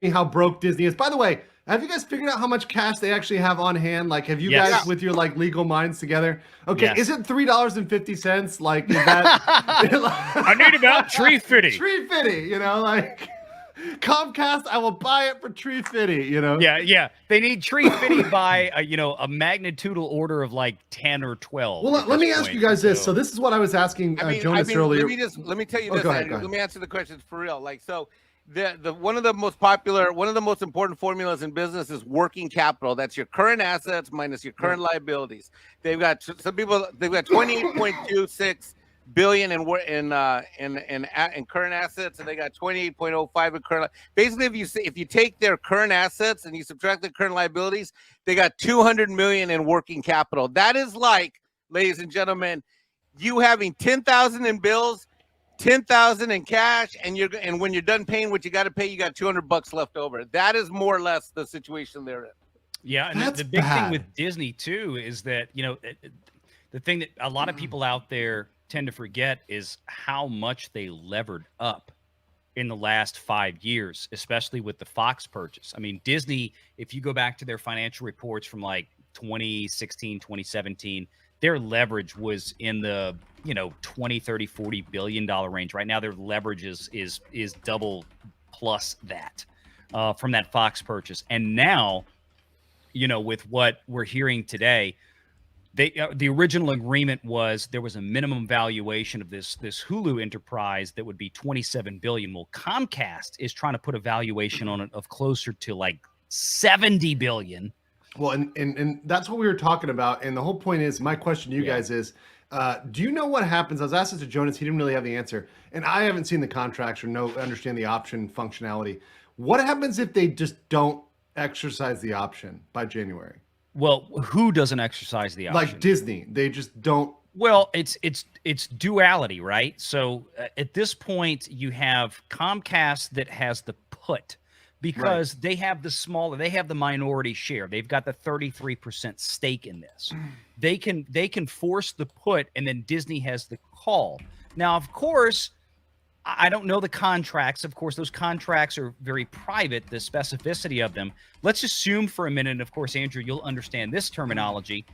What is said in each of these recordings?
how broke Disney is. By the way, have you guys figured out how much cash they actually have on hand? Like, have you guys, with your like legal minds together? Okay, is it $3.50? Like, is that? I need about $3.50. $3.50, you know, like Comcast, I will buy it for $3.50, you know. Yeah. They need $3.50 by a magnitudal order of like 10 or 12. Well, let me ask you guys this. So this is what I was asking Jonas earlier. Let me tell you this, Andrew. Let me answer the questions for real. Like, so the one of the most important formulas in business is working capital. That's your current assets minus your current liabilities. They've got 28.26 billion in current assets, and they got 28.05 in current. Basically, if you take their current assets and you subtract the current liabilities, they got 200 million in working capital. That is like, ladies and gentlemen, you having 10,000 in bills, 10,000 in cash, and when you're done paying what you got to pay, you got $200 left over. That is more or less the situation they're in. Yeah, and the big thing with Disney too is that the thing that a lot of people out there tend to forget is how much they levered up in the last 5 years, especially with the Fox purchase. I mean, Disney, if you go back to their financial reports from like 2016, 2017, their leverage was in the 20, 30, 40 billion dollar range. Right now, their leverage is double plus that from that Fox purchase. And now, with what we're hearing today, the original agreement was there was a minimum valuation of this Hulu enterprise that would be $27 billion. Well, Comcast is trying to put a valuation on it of closer to like $70 billion. Well, and that's what we were talking about. And the whole point is, my question to you guys is, do you know what happens? I was asking to Jonas, he didn't really have the answer. And I haven't seen the contracts or understand the option functionality. What happens if they just don't exercise the option by January? Well, who doesn't exercise the option? Like Disney, they just don't. Well, it's duality, right? So at this point, you have Comcast that has the put because they have the minority share. They've got the 33% stake in this. They can force the put, and then Disney has the call. Now, of course, I don't know the contracts. Of course, those contracts are very private, the specificity of them. Let's assume for a minute, and of course, Andrew, you'll understand this terminology,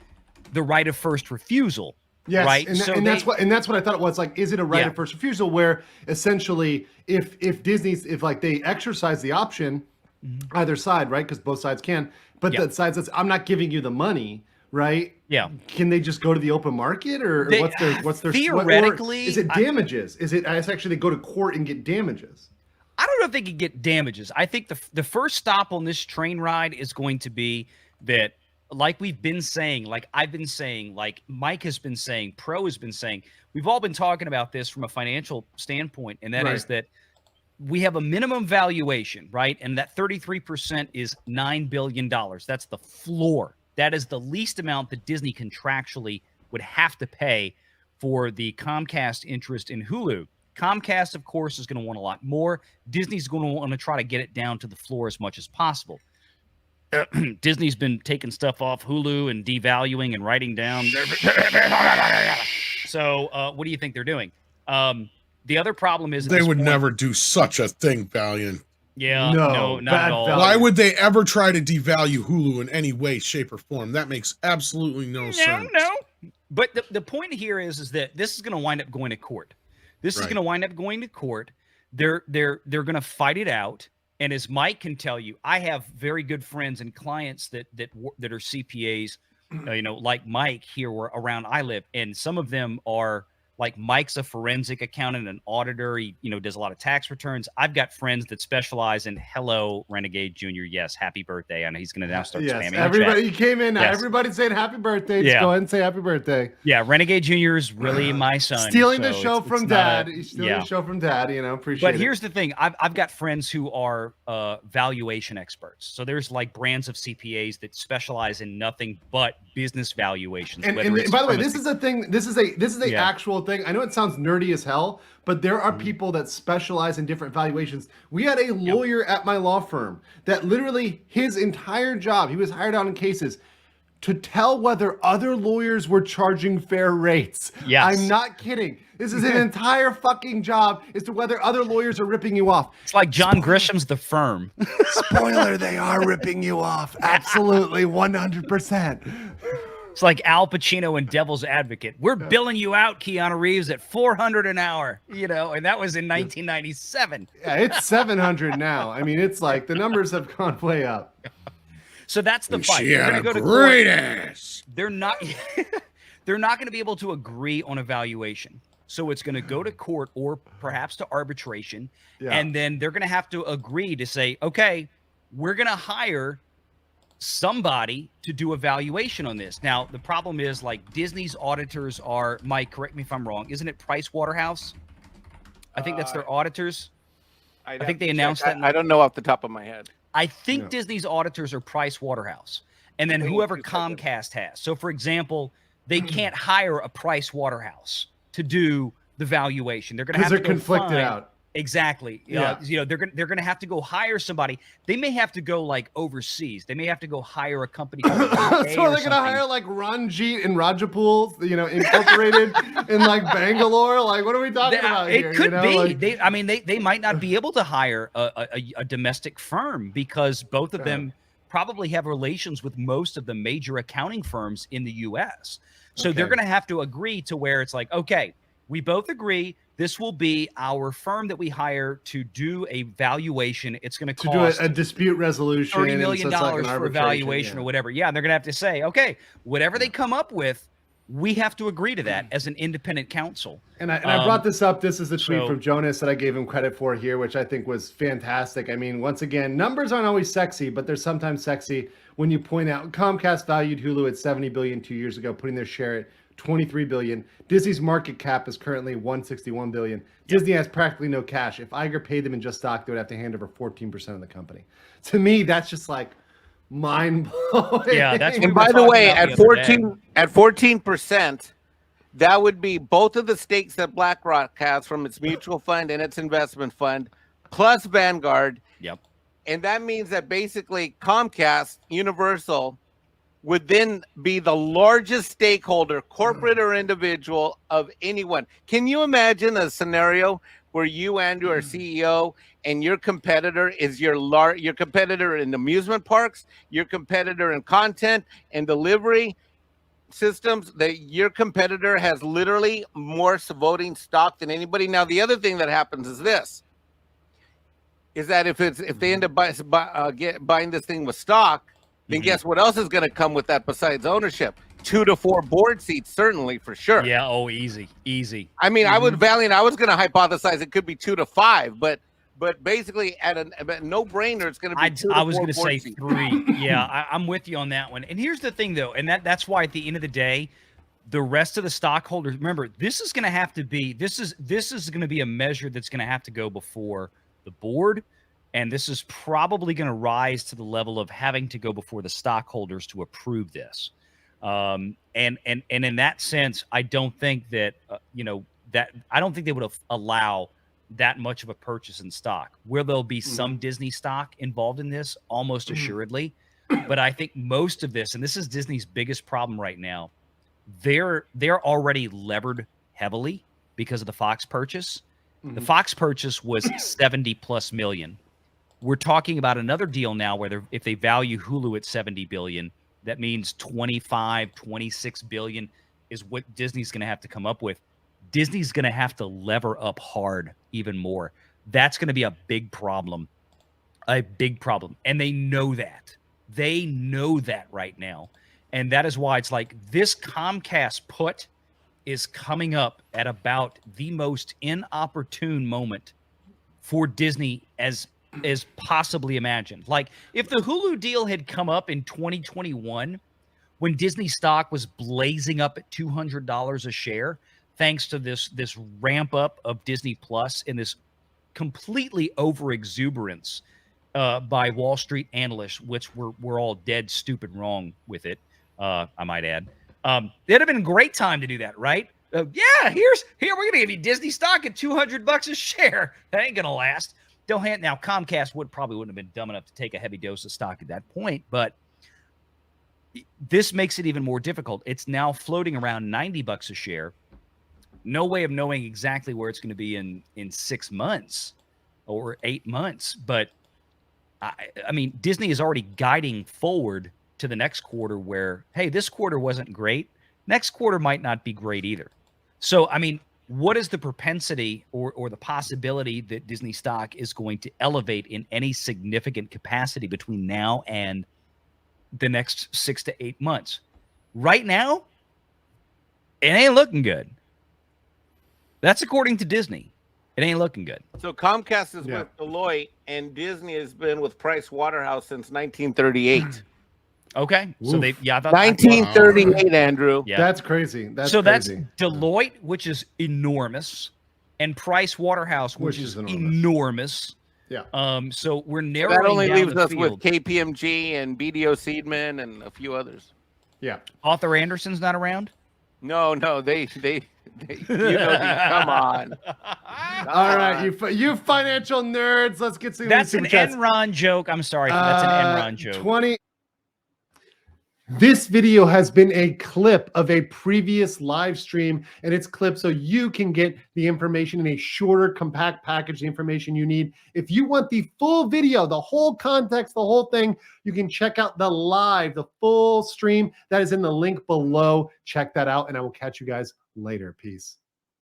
the right of first refusal. Yes, right? And that's what I thought it was. Like, is it a right of first refusal where essentially if they exercise the option, either side, right? Because both sides can, but the side says, I'm not giving you the money, right? Yeah. Can they just go to the open market, or what's their theoretically? Is it damages? Is it actually they go to court and get damages? I don't know if they could get damages. I think the first stop on this train ride is going to be that, like we've been saying, like I've been saying, like Mike has been saying, Pro has been saying, we've all been talking about this from a financial standpoint, and that is that we have a minimum valuation, right? And that 33% is $9 billion. That's the floor. That is the least amount that Disney contractually would have to pay for the Comcast interest in Hulu. Comcast, of course, is going to want a lot more. Disney's going to want to try to get it down to the floor as much as possible. Disney's been taking stuff off Hulu and devaluing and writing down. So what do you think they're doing? The other problem is they would never do such a thing, Valiant. Yeah, no, not at all. Why would they ever try to devalue Hulu in any way, shape, or form? That makes absolutely no sense. No. But the point here is that this is going to wind up going to court. This is going to wind up going to court. They're going to fight it out. And as Mike can tell you, I have very good friends and clients that are CPAs, like Mike here around I live, and some of them are. Like Mike's a forensic accountant, an auditor. He, does a lot of tax returns. I've got friends that specialize in hello, Renegade Jr. Yes, happy birthday. I know he's going to now start spamming. Everybody came in. Yes. Everybody's saying happy birthday. Just go ahead and say happy birthday. Yeah, Renegade Jr. is really my son. Stealing the show from Dad. He's stealing the show from Dad. Appreciate it. But here's the thing. I've got friends who are valuation experts. So there's like brands of CPAs that specialize in nothing but business valuations. And by the way, this is a thing. This is a actual thing. I know it sounds nerdy as hell, but there are people that specialize in different valuations. We had a lawyer at my law firm that literally his entire job, he was hired out in cases to tell whether other lawyers were charging fair rates. Yes. I'm not kidding. This is an entire fucking job as to whether other lawyers are ripping you off. It's like John Grisham's The Firm. Spoiler, they are ripping you off. Absolutely, 100%. It's like Al Pacino in Devil's Advocate. We're billing you out, Keanu Reeves, at $400 an hour, and that was in 1997. Yeah, it's 700 now. I mean, it's like the numbers have gone way up. So that's the fight. She They're had going to a go to great court. ass. They're not going to be able to agree on a valuation. So it's going to go to court or perhaps to arbitration. Yeah. And then they're going to have to agree to say, okay, we're going to hire somebody to do a valuation on this. Now, the problem is, like, Disney's auditors are, Mike, correct me if I'm wrong, isn't it Price Waterhouse? I think that's their auditors. I think they announced that. I don't know off the top of my head. I think Disney's auditors are Price Waterhouse, and then whoever Comcast has. So, for example, they can't hire a Price Waterhouse to do the valuation. They're going to have to go conflicted find, out. Exactly. Yeah. They're going to have to go hire somebody. They may have to go like overseas. They may have to go hire a company. So they're going to hire like Ranjit and Rajapool, incorporated in like Bangalore. Like, what are we talking about here? It could be. Like, they might not be able to hire a domestic firm because both of them probably have relations with most of the major accounting firms in the U.S. So they're going to have to agree to where it's like, okay, we both agree this will be our firm that we hire to do a valuation. It's going to cost do a dispute resolution, $30 million for a valuation or whatever. Yeah, and they're going to have to say, okay, whatever they come up with, we have to agree to that as an independent counsel. And I brought this up. This is a tweet from Jonas that I gave him credit for here, which I think was fantastic. I mean, once again, numbers aren't always sexy, but they're sometimes sexy when you point out Comcast valued Hulu at $70 billion 2 years ago, putting their share at $23 billion. Disney's market cap is currently $161 billion. Disney has practically no cash. If Iger paid them in just stock, they would have to hand over 14% of the company. To me, that's just like mind blowing. Yeah, that's. And by the way, at 14%, that would be both of the stakes that BlackRock has from its mutual fund and its investment fund, plus Vanguard. Yep. And that means that basically Comcast, Universal, would then be the largest stakeholder, corporate or individual, of anyone. Can you imagine a scenario where you, Andrew, are CEO, and your competitor is your competitor in amusement parks, your competitor in content and delivery systems, that your competitor has literally more voting stock than anybody? Now, the other thing that happens is this, is that if they end up buying this thing with stock, then guess what else is going to come with that besides ownership? 2 to 4 board seats, certainly, for sure. Yeah. Oh, easy. I mean, I was going to hypothesize it could be 2 to 5, but basically at a no-brainer, it's going to be 2 to 4 I was going to say seats. 3. Yeah, I'm with you on that one. And here's the thing, though, and that's why at the end of the day, the rest of the stockholders, remember, this is going to have to be this is going to be a measure that's going to have to go before the board. And this is probably going to rise to the level of having to go before the stockholders to approve this. And in that sense, I don't think that, I don't think they would allow that much of a purchase in stock. Where there'll be some Disney stock involved in this, almost assuredly. But I think most of this, and this is Disney's biggest problem right now, they're already levered heavily because of the Fox purchase. The Fox purchase was 70 plus million. We're talking about another deal now where if they value Hulu at 70 billion, that means 25, 26 billion is what Disney's going to have to come up with. Disney's going to have to lever up hard even more. That's going to be a big problem. And they know that. They know that right now. And that is why it's like this Comcast put is coming up at about the most inopportune moment for Disney as possibly imagined. Like, if the Hulu deal had come up in 2021, when Disney stock was blazing up at $200 a share, thanks to this ramp up of Disney Plus and this completely over exuberance by Wall Street analysts, which were all dead stupid wrong with it, I might add. It'd have been a great time to do that, right? Here we're gonna give you Disney stock at $200 a share. That ain't gonna last. Now, Comcast probably wouldn't have been dumb enough to take a heavy dose of stock at that point, but this makes it even more difficult. It's now floating around $90 a share. No way of knowing exactly where it's going to be in 6 months or 8 months. But I mean, Disney is already guiding forward to the next quarter where, hey, this quarter wasn't great. Next quarter might not be great either. So, I mean, what is the propensity or the possibility that Disney stock is going to elevate in any significant capacity between now and the next 6 to 8 months? Right now, it ain't looking good. That's according to Disney. It ain't looking good. So Comcast is with Deloitte, and Disney has been with Price Waterhouse since 1938. Okay, so Oof. I thought 1938, Andrew. Yeah, That's crazy. That's that's crazy. Deloitte, which is enormous, and Price Waterhouse, which is enormous. Yeah. So we're narrowing That only down leaves the us with field. KPMG and BDO Seedman and a few others. Yeah. Arthur Anderson's not around. No, they you know, come on. All right, you financial nerds. Let's get some. That's an super chats. Enron joke. I'm sorry. That's an Enron joke. 20. This video has been a clip of a previous live stream, and it's clipped so you can get the information in a shorter, compact package, the information you need. If you want the full video, the whole context, the whole thing, you can check out the full stream. That is in the link below. Check that out, and I will catch you guys later. Peace.